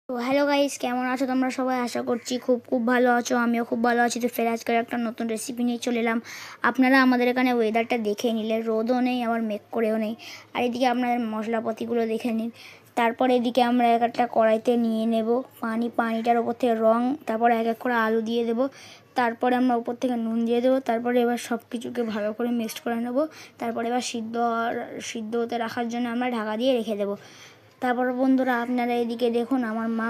তো hello guys, কেমন আছো তোমরা সবাই? আশা করছি খুব খুব ভালো আছো। আমিও খুব ভালো আছি। তো ফের আজকের একটা নতুন রেসিপি নিয়ে চলে এলাম। আপনারা আমাদের এখানে ওয়েদারটা দেখে নিলে, রোদও নেই আবার মেঘ করেও নেই। আর এদিকে আপনাদের মশলাপাতিগুলো দেখে নিন। তারপরে এদিকে আমরা একটা কড়াইতে নিয়ে নেব পানিটার ওপর থেকে রং, তারপরে এক এক করে আলু দিয়ে দেবো। তারপরে আমরা উপর থেকে নুন দিয়ে দেবো। তারপরে এবার সব কিছুকে ভালো করে মিক্সড করে নেবো। তারপরে এবার সিদ্ধ হতে রাখার জন্য আমরা ঢাকা দিয়ে রেখে দেবো। তারপর বন্ধুরা আপনারা এদিকে দেখুন, আমার মা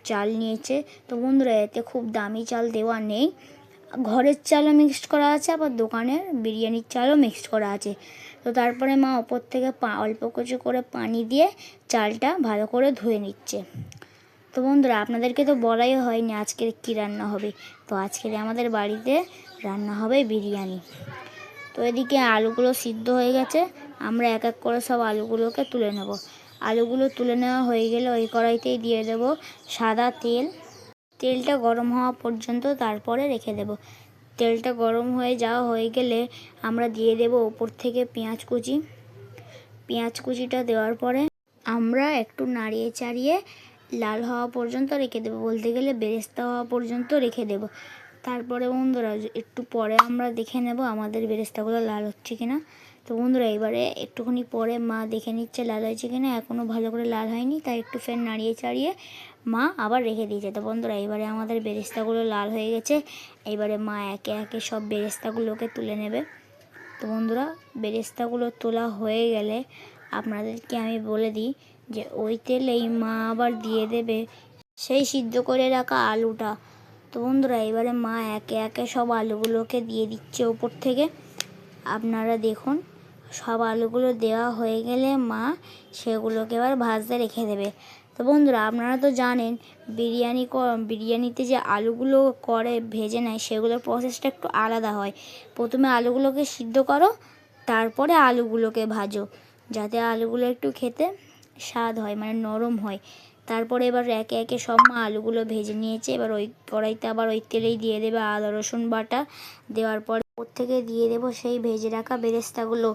চাল নিয়েছে। তো বন্ধুরা, এতে খুব দামি চাল দেওয়া নেই, ঘরের চালও মিক্সড করা আছে, আবার দোকানের বিরিয়ানির চালও মিক্সড করা আছে। তো তারপরে মা ওপর থেকে অল্প কিছু করে পানি দিয়ে চালটা ভালো করে ধুয়ে নিচ্ছে। তো বন্ধুরা, আপনাদেরকে তো বলাই হয়নি আজকের কী রান্না হবে। তো আজকের আমাদের বাড়িতে রান্না হবে বিরিয়ানি। তো এদিকে আলুগুলো সিদ্ধ হয়ে গেছে, আমরা এক এক করে সব আলুগুলোকে তুলে নেব। আলুগুলো তুলে নেওয়া হয়ে গেলে ওই কড়াইতেই দিয়ে দেব সাদা তেল। তেলটা গরম হওয়া পর্যন্ত তারপরে রেখে দেব। তেলটা গরম হয়ে যাওয়া হয়ে গেলে আমরা দিয়ে দেব ওপর থেকে পেঁয়াজ কুচিটা দেওয়ার পরে আমরা একটু নাড়িয়ে চাড়িয়ে লাল হওয়া পর্যন্ত রেখে দেবো, বলতে গেলে বেরেস্তা হওয়া পর্যন্ত রেখে দেব। তারপরে বন্ধুরা একটু পরে আমরা দেখে নেব আমাদের বেরেস্তাগুলো লাল হচ্ছে কিনা। তো বন্ধুরা, এবারে একটুখানি পরে মা দেখে নিচ্ছে লাল হয়েছে কিনা। এখনও ভালো করে লাল হয়নি, তাই একটু ফের নাড়িয়ে চাড়িয়ে মা আবার রেখে দিয়েছে। তো বন্ধুরা, এবারে আমাদের বেরেস্তাগুলো লাল হয়ে গেছে। এবারে মা একে একে সব বেরেস্তাগুলোকে তুলে নেবে। তো বন্ধুরা, বেরেস্তাগুলো তোলা হয়ে গেলে আপনাদেরকে আমি বলে দিই যে ওই তেলেই মা আবার দিয়ে দেবে সেই সিদ্ধ করে রাখা আলুটা। তো বন্ধুরা, এবারে মা একে একে সব আলুগুলোকে দিয়ে দিচ্ছে ওপর থেকে। আপনারা দেখুন, সব আলুগুলো দেওয়া হয়ে গেলে মা সেগুলোকে এবার ভাজতে রেখে দেবে। তো বন্ধুরা, আপনারা তো জানেন বিরিয়ানিতে যে আলুগুলো করে ভেজে নেয়, সেগুলোর প্রসেসটা একটু আলাদা হয়। প্রথমে আলুগুলোকে সিদ্ধ করো, তারপরে আলুগুলোকে ভাজো, যাতে আলুগুলো একটু খেতে স্বাদ হয়, মানে নরম হয়। তারপরে এবার একে একে সব মা আলুগুলো ভেজে নিয়েছে। এবার ওই কড়াইতে আবার ওই তেলেই দিয়ে দেবে আদা রসুন বাটা। দেওয়ার পরে ওপর থেকে দিয়ে দেবো সেই ভেজে রাখা বেরেস্তাগুলো।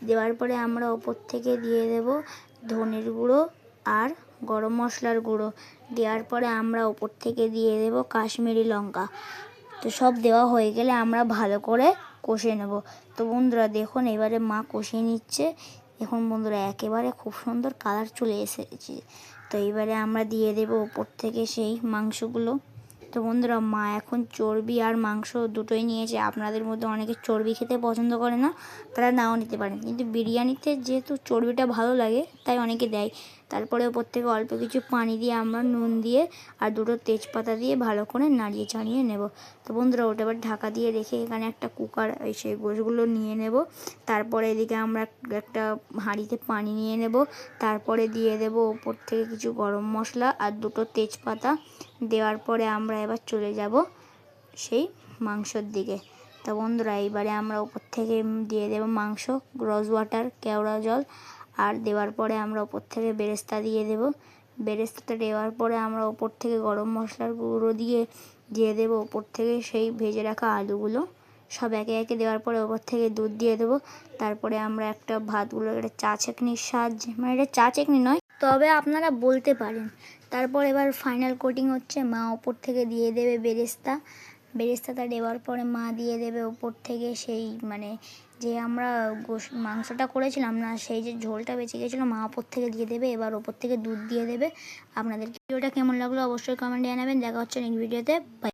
দেওয়ার পরে আমরা ওপর থেকে দিয়ে দেব ধনের গুঁড়ো আর গরম মশলার গুঁড়ো। দেওয়ার পরে আমরা ওপর থেকে দিয়ে দেব কাশ্মীরি লঙ্কা। তো সব দেওয়া হয়ে গেলে আমরা ভালো করে কষে নেব। তো বন্ধুরা দেখুন, এবারে মা কষিয়ে নিচ্ছে। এখন বন্ধুরা একেবারে খুব সুন্দর কালার চলে এসেছে। তো এবারে আমরা দিয়ে দেব ওপর থেকে সেই মাংসগুলো। তো বন্ধুরা, মা এখন চর্বি আর মাংস দুটোই নিয়েছে। আপনাদের মধ্যে অনেকে চর্বি খেতে পছন্দ করে না, তারা নাও নিতে পারেন, কিন্তু বিরিয়ানিতে যেহেতু চর্বিটা ভালো লাগে তাই অনেকে দেয়। তারপরে ওপর থেকে অল্প কিছু পানি দিয়ে আমরা নুন দিয়ে আর দুটো তেজপাতা দিয়ে ভালো করে নাড়িয়ে চাড়িয়ে নেব। তো বন্ধুরা, ওটা এবার ঢাকা দিয়ে রেখে এখানে একটা কুকার সেই গোশগুলো নিয়ে নেব। তারপরে এদিকে আমরা একটা হাঁড়িতে পানি নিয়ে নেব। তারপরে দিয়ে দেব ওপর থেকে কিছু গরম মশলা আর দুটো তেজপাতা। দেওয়ার পরে আমরা এবার চলে যাব সেই মাংসর দিকে। তো বন্ধুরা, এইবারে আমরা ওপর থেকে দিয়ে দেব মাংস, রোজ ওয়াটার, কেওড়া জল, আর দেওয়ার পরে আমরা ওপর থেকে বেরেস্তা দিয়ে দেব। বেরেস্তাটা দেওয়ার পরে আমরা ওপর থেকে গরম মশলার গুঁড়ো দিয়ে দেবো ওপর থেকে সেই ভেজে রাখা আলুগুলো। সব একে একে দেওয়ার পরে ওপর থেকে দুধ দিয়ে দেবো। তারপরে আমরা একটা ভাতগুলো একটা চা ছাঁকনির সাহায্যে, মানে এটা চা ছাঁকনি নয়, তবে আপনারা বলতে পারেন। তারপর এবার ফাইনাল কোটিং হচ্ছে, মা ওপর থেকে দিয়ে দেবে বেরেস্তাটা দেওয়ার পরে মা দিয়ে দেবে ওপর থেকে সেই মানে যে আমরা মাংসটা করেছিলাম না, সেই যে ঝোলটা বেঁচে গেছিলো, মা ওপর থেকে দিয়ে দেবে। এবার ওপর থেকে দুধ দিয়ে দেবে। আপনাদের ভিডিওটা কেমন লাগলো অবশ্যই কমেন্টে জানাবেন। দেখা হচ্ছে নেক্সট ভিডিওতে। বাই।